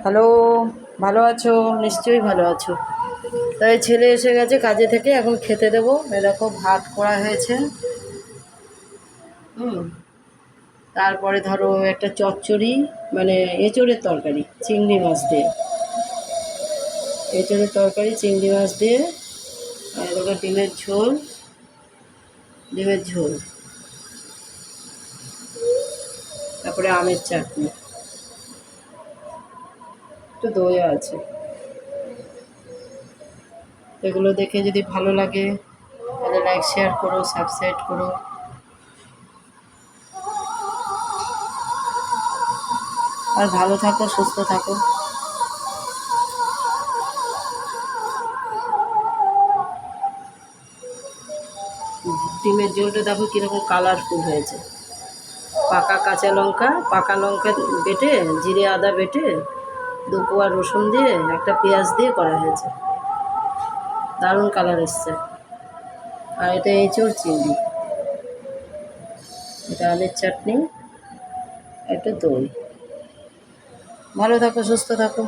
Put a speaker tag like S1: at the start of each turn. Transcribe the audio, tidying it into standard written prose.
S1: Hello, ভালো আছো? নিশ্চয়ই ভালো আছো। তাই ছেলে এসে গেছে কাজে থেকে, এখন খেতে দেবো। এ দেখো ভাত করা হয়েছে। হুম তারপরে ধরো একটা চচ্চড়ি, মানে এঁচোড়ের তরকারি চিংড়ি মাছ দিয়ে, এঁচোড়ের তরকারি চিংড়ি মাছ দিয়ে, আর দেখো ডিমের ঝোল, তারপরে আমের চাটনি, একটু দইও আছে। এগুলো দেখে যদি ভালো লাগে তাহলে লাইক শেয়ার করো, সাবস্ক্রাইব করো। আর ভালো থাকো, সুস্থ থাকো। ডিমের ঝোলটা দেখো কীরকম কালারফুল হয়েছে। পাকা লঙ্কা বেটে, জিরে আদা বেটে, 2 কোয়া রসুন দিয়ে, একটা পেঁয়াজ দিয়ে করা হয়েছে। দারুণ কালার এসছে। আর এটা এঁচোড় চিংড়ি, এটা আমের চাটনি, একটা দই। ভালো থাকো, সুস্থ থাকো।